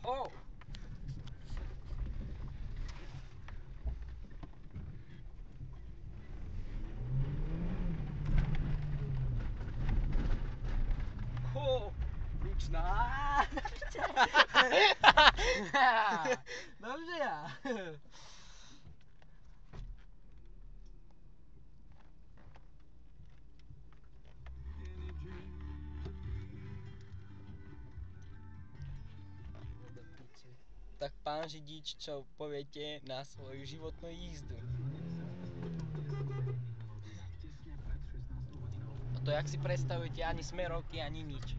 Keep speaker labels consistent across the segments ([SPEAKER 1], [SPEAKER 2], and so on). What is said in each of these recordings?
[SPEAKER 1] ho. Ho. Ručná. Dobře já.
[SPEAKER 2] Tak pán řidič, čo poviete na svoju životnú jízdu? A to jak si predstavujete, ani smerovky, ani nič.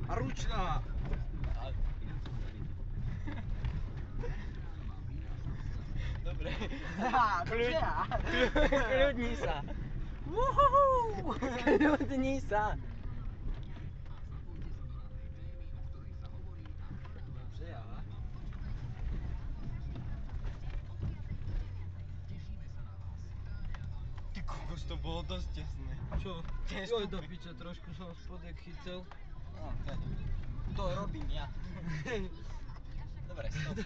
[SPEAKER 1] A ručná.
[SPEAKER 2] Dobre.
[SPEAKER 1] Dobře já.
[SPEAKER 2] Kľudni sa.
[SPEAKER 1] Uhuhu.
[SPEAKER 2] Kľudni sa.
[SPEAKER 1] Dobře já.
[SPEAKER 2] Ty kokos, to bolo dosť tesné.
[SPEAKER 1] Čo?
[SPEAKER 2] Tiež
[SPEAKER 1] Joj, do
[SPEAKER 2] stupy.
[SPEAKER 1] piče, trošku som spodek chytil.
[SPEAKER 2] No, to robím ja. Dobre, stop.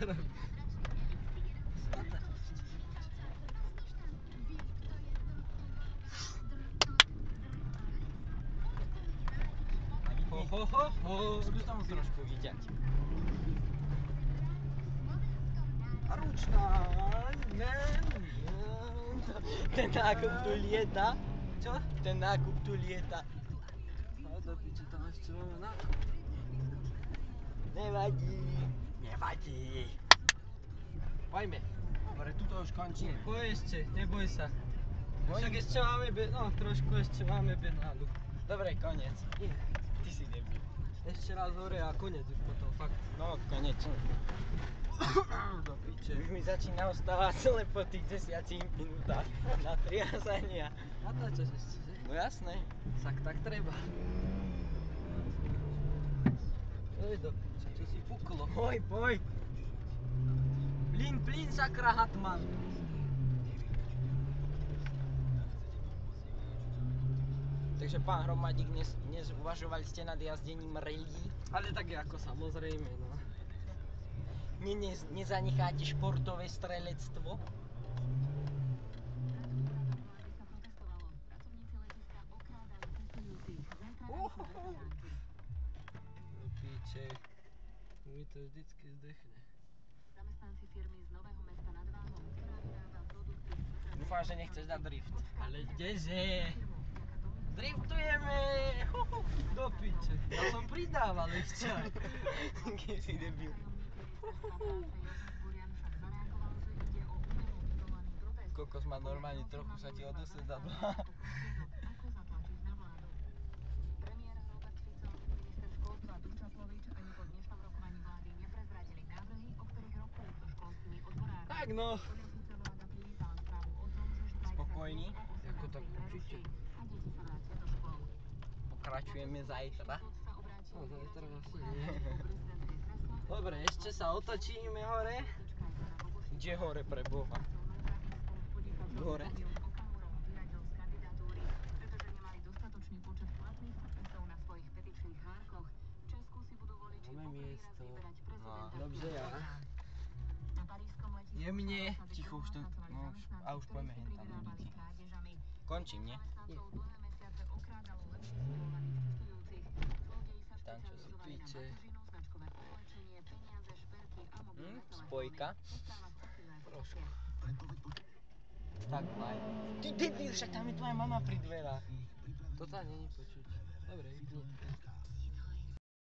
[SPEAKER 1] Ho, ho, ho, ho.
[SPEAKER 2] Skús tomu trošku vyťať.
[SPEAKER 1] A ručná. Ne.
[SPEAKER 2] Ten nákup tu lieta.
[SPEAKER 1] Čo?
[SPEAKER 2] Ten nákup tu lieta.
[SPEAKER 1] No do piče, tam ešte máme nákup.
[SPEAKER 2] Nevadí. Nevadí.
[SPEAKER 1] Poďme.
[SPEAKER 2] Dobre, tuto už končí.
[SPEAKER 1] Poď ešte, neboj sa.
[SPEAKER 2] Bojím.
[SPEAKER 1] Však ešte máme, trošku ešte máme benálu.
[SPEAKER 2] Dobre, koniec. Ty si debil.
[SPEAKER 1] Ešte raz hore a konec už potom, fakt.
[SPEAKER 2] No, konečne.
[SPEAKER 1] Do piče.
[SPEAKER 2] Už mi začína ostávať len po tých 10 minútach na triasania.
[SPEAKER 1] Natáčaš ešte, že?
[SPEAKER 2] No jasné.
[SPEAKER 1] Tak treba. Oj do piče, čo si puklo.
[SPEAKER 2] Poj.
[SPEAKER 1] Plyn, sakra Hatman.
[SPEAKER 2] Takže pán Hromadík, dnes uvažovali ste nad jazdením rally?
[SPEAKER 1] Ale tak ako samozrejme, no.
[SPEAKER 2] Nezanecháte športové strelectvo?
[SPEAKER 1] Do piče. Mi to vždycky zdechne.
[SPEAKER 3] Zamestnanci firmy z Nového Mesta nad Váhom, ktorá vyrába produkty.
[SPEAKER 2] Dúfam, že nechceš dať drift.
[SPEAKER 1] Ale kdeže? Driftujeme! Do piče. Ja som pridával ešte.
[SPEAKER 2] Keď si debil. Kokos má normálne trochu sa ti odosť zadla.
[SPEAKER 3] Premiér Robert Fico, minister školstva Dušan Slovič ani po dnešnom rokovaní vlády neprezradili návrhy, o ktorých rokujú so školskými odborármi.
[SPEAKER 1] Tak no.
[SPEAKER 3] Podľa Fica vláda privítala správu o tom, že štrajk sa
[SPEAKER 2] Spokojný?
[SPEAKER 3] zníži o
[SPEAKER 1] Ako
[SPEAKER 3] 18.
[SPEAKER 1] tak určite.
[SPEAKER 3] a deti sa vrátia do škôl.
[SPEAKER 2] Pokračujeme zajtra.
[SPEAKER 3] Súd sa obrátil
[SPEAKER 1] No, zajtra
[SPEAKER 3] na
[SPEAKER 1] asi
[SPEAKER 3] prezidentské
[SPEAKER 1] nie.
[SPEAKER 3] kreslo.
[SPEAKER 1] Dobre, ešte sa otočíme hore.
[SPEAKER 2] Kde hore pre Boha? Hore?
[SPEAKER 3] Okamurom vyradil z kandidatúry, pretože nemali dostatočný počet platných podpisov na svojich petičných hárkoch. V Česku si budú voliči
[SPEAKER 1] Máme
[SPEAKER 3] po prvý raz
[SPEAKER 1] miesto.
[SPEAKER 3] vyberať prezidenta.
[SPEAKER 1] Dobře, ja.
[SPEAKER 3] Na parížskom letisku
[SPEAKER 1] Jemne.
[SPEAKER 3] sa
[SPEAKER 2] Ticho, už to...
[SPEAKER 3] pracovali
[SPEAKER 2] No,
[SPEAKER 3] zamestnanci,
[SPEAKER 2] a už
[SPEAKER 3] ktorí
[SPEAKER 2] poďme
[SPEAKER 3] si
[SPEAKER 2] hen tam do
[SPEAKER 3] privyrábali
[SPEAKER 2] detí.
[SPEAKER 3] krádežami.
[SPEAKER 2] Končím, nie?
[SPEAKER 3] Zamestnancov dlhé mesiace okrádalo lepšie situovaných cestujúcich. Zlodeji sa
[SPEAKER 2] Tam, čo si
[SPEAKER 3] špecializovali na
[SPEAKER 1] píče.
[SPEAKER 3] batožinu, značkové oblečenie, peniaze, šperky a mobilné telefóny.
[SPEAKER 2] Spojka.
[SPEAKER 3] Ostáva v osile
[SPEAKER 1] Trošku.
[SPEAKER 2] Tak, aj. Ty debil, však tam je tvoja mama pri dverách.
[SPEAKER 1] To tam není počuť. Dobre, vypni.